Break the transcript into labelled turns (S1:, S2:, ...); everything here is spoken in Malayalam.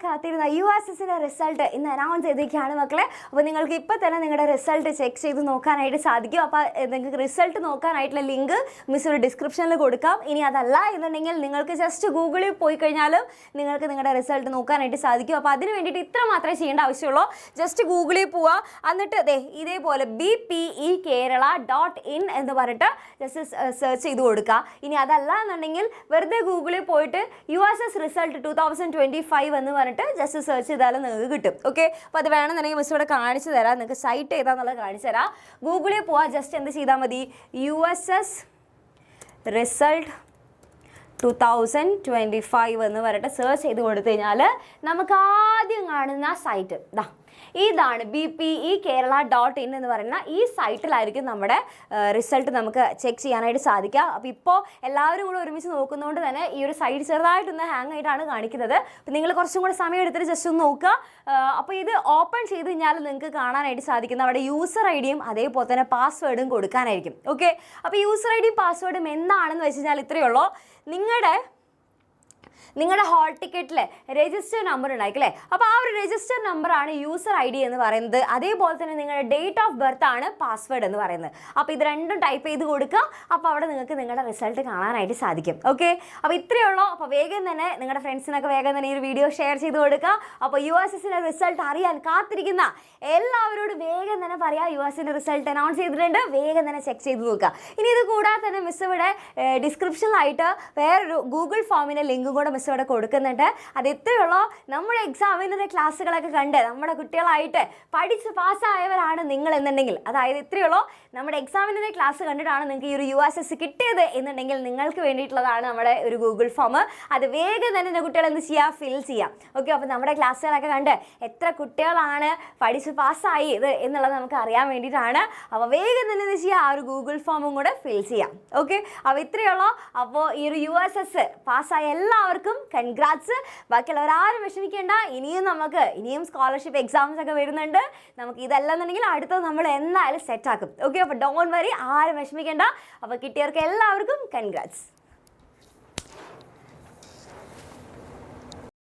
S1: കാത്തിരുന്ന USSന്റെ റിസൾട്ട് ഇന്ന് അനൗൺസ് ചെയ്തിരിക്കുകയാണ് മക്കളെ. അപ്പോൾ നിങ്ങൾക്ക് ഇപ്പോൾ തന്നെ നിങ്ങളുടെ റിസൾട്ട് ചെക്ക് ചെയ്ത് നോക്കാനായിട്ട് സാധിക്കും. അപ്പോൾ നിങ്ങൾക്ക് റിസൾട്ട് നോക്കാനായിട്ടുള്ള ലിങ്ക് മിസ് ഒരു ഡിസ്ക്രിപ്ഷനിൽ കൊടുക്കാം. ഇനി അതല്ല എന്നുണ്ടെങ്കിൽ നിങ്ങൾക്ക് ജസ്റ്റ് ഗൂഗിളിൽ പോയി കഴിഞ്ഞാലും നിങ്ങൾക്ക് നിങ്ങളുടെ റിസൾട്ട് നോക്കാനായിട്ട് സാധിക്കും. അപ്പോൾ അതിന് വേണ്ടിയിട്ട് ഇത്ര മാത്രമേ ചെയ്യേണ്ട ആവശ്യമുള്ളൂ. ജസ്റ്റ് ഗൂഗിളിൽ പോവുക, എന്നിട്ട് ഇതേപോലെ BPEKerala.in എന്ന് പറഞ്ഞിട്ട് ജസ്റ്റ് സെർച്ച് ചെയ്ത് കൊടുക്കുക. ഇനി അതല്ല എന്നുണ്ടെങ്കിൽ വെറുതെ ഗൂഗിളിൽ പോയിട്ട് USS റിസൾട്ട് 2025 എന്ന് പറഞ്ഞിട്ട് ജസ്റ്റ് സെർച്ച് ചെയ്താലും നിങ്ങൾക്ക് കിട്ടും. ഓക്കെ, അപ്പോൾ അത് വേണമെന്നുണ്ടെങ്കിൽ മിസ് ഇവിടെ കാണിച്ചു തരാം. നിങ്ങൾക്ക് സൈറ്റ് ഏതാണെന്നുള്ളത് കാണിച്ചു തരാം. ഗൂഗിളിൽ പോവാം, ജസ്റ്റ് എന്ത് ചെയ്താൽ മതി, USS റിസൾട്ട് 2025 എന്ന് പറഞ്ഞിട്ട് സെർച്ച് ചെയ്ത് കൊടുത്തു കഴിഞ്ഞാൽ നമുക്ക് ആദ്യം കാണുന്ന സൈറ്റ് ഇതാണ് BPEKerala.in എന്ന് പറയുന്ന ഈ സൈറ്റിലായിരിക്കും നമ്മുടെ റിസൾട്ട് നമുക്ക് ചെക്ക് ചെയ്യാനായിട്ട് സാധിക്കുക. അപ്പോൾ ഇപ്പോൾ എല്ലാവരും കൂടെ ഒരുമിച്ച് നോക്കുന്നതുകൊണ്ട് തന്നെ ഈ ഒരു സൈറ്റ് ചെറുതായിട്ടൊന്ന് ഹാങ് ആയിട്ടാണ് കാണിക്കുന്നത്. അപ്പോൾ നിങ്ങൾ കുറച്ചും കൂടെ സമയം എടുത്തിട്ട് ജസ്റ്റ് ഒന്ന് നോക്കുക. അപ്പോൾ ഇത് ഓപ്പൺ ചെയ്ത് കഴിഞ്ഞാൽ നിങ്ങൾക്ക് കാണാനായിട്ട് സാധിക്കുന്ന അവിടെ യൂസർ ഐഡിയും അതേപോലെ തന്നെ പാസ്വേഡും കൊടുക്കാനായിരിക്കും. ഓക്കെ, അപ്പോൾ യൂസർ ഐഡിയും പാസ്വേഡും എന്താണെന്ന് വെച്ച് കഴിഞ്ഞാൽ ഇത്രയേ ഉള്ളൂ. നിങ്ങളുടെ ഹോൾ ടിക്കറ്റിൽ രജിസ്റ്റർ നമ്പർ ഉണ്ടായിക്കല്ലേ, അപ്പോൾ ആ ഒരു രജിസ്റ്റർ നമ്പറാണ് യൂസർ ID എന്ന് പറയുന്നത്. അതേപോലെ തന്നെ നിങ്ങളുടെ ഡേറ്റ് ഓഫ് ബർത്ത് ആണ് പാസ്വേഡ് എന്ന് പറയുന്നത്. അപ്പോൾ ഇത് രണ്ടും ടൈപ്പ് ചെയ്ത് കൊടുക്കുക. അപ്പോൾ അവിടെ നിങ്ങൾക്ക് നിങ്ങളുടെ റിസൾട്ട് കാണാനായിട്ട് സാധിക്കും. ഓക്കെ, അപ്പോൾ ഇത്രയേ ഉള്ളൂ. അപ്പോൾ വേഗം തന്നെ നിങ്ങളുടെ ഫ്രണ്ട്സിനൊക്കെ വേഗം തന്നെ ഈ ഒരു വീഡിയോ ഷെയർ ചെയ്ത് കൊടുക്കുക. അപ്പോൾ USSന്റെ റിസൾട്ട് അറിയാൻ കാത്തിരിക്കുന്ന എല്ലാവരോടും വേഗം തന്നെ പറയാം, USSന്റെ റിസൾട്ട് അനൗൺസ് ചെയ്തിട്ടുണ്ട്, വേഗം തന്നെ ചെക്ക് ചെയ്ത് നോക്കുക. ഇനി ഇത് കൂടാതെ തന്നെ മിസ് ഇവിടെ ഡിസ്ക്രിപ്ഷനിലായിട്ട് വേറൊരു ഗൂഗിൾ ഫോമിൻ്റെ ലിങ്കും കൂടെ മിസ് ഇവിടെ കൊടുക്കുന്നുണ്ട്. അത് എത്രയുള്ളൂ, നമ്മുടെ എക്സാമിൻ്റെ ക്ലാസ്സുകളൊക്കെ കണ്ട് നമ്മുടെ കുട്ടികളായിട്ട് പഠിച്ച് പാസ്സായവരാണ് നിങ്ങൾ എന്നുണ്ടെങ്കിൽ, അതായത് ഇത്രയുള്ളൂ, നമ്മുടെ എക്സാമിൻ്റെ ക്ലാസ് കണ്ടിട്ടാണ് നിങ്ങൾക്ക് ഈ ഒരു USS കിട്ടിയത് എന്നുണ്ടെങ്കിൽ നിങ്ങൾക്ക് വേണ്ടിയിട്ടുള്ളതാണ് നമ്മുടെ ഒരു ഗൂഗിൾ ഫോം. അത് വേഗം തന്നെ എൻ്റെ കുട്ടികൾ എന്ത് ചെയ്യുക, ഫിൽ ചെയ്യാം. ഓക്കെ, അപ്പോൾ നമ്മുടെ ക്ലാസ്സുകളൊക്കെ കണ്ട് എത്ര കുട്ടികളാണ് പഠിച്ച് പാസ്സായി ഇത് എന്നുള്ളത് നമുക്ക് അറിയാൻ വേണ്ടിയിട്ടാണ്. അപ്പോൾ വേഗം തന്നെ എന്ത് ചെയ്യുക, ആ ഒരു ഗൂഗിൾ ഫോമും കൂടെ ഫിൽ ചെയ്യാം. ഓക്കെ, അപ്പോൾ ഇത്രയുള്ളൂ. അപ്പോൾ ഈ ഒരു USS പാസ്സായ എല്ലാവർക്കും കൺഗ്രാറ്റ്സ്. ബാക്കിയുള്ളവരാരും വിഷമിക്കേണ്ട, ഇനിയും സ്കോളർഷിപ്പ് എക്സാംസ് ഒക്കെ വരുന്നുണ്ട്. നമുക്ക് ഇതല്ലെന്നുണ്ടെങ്കിൽ അടുത്തത് നമ്മൾ എന്തായാലും സെറ്റാക്കും. ഓക്കെ, അപ്പോൾ ഡോണ്ട് വറി, ആരും വിഷമിക്കേണ്ട. അപ്പോൾ കിട്ടിയവർക്ക് എല്ലാവർക്കും കൺഗ്രാറ്റ്സ്.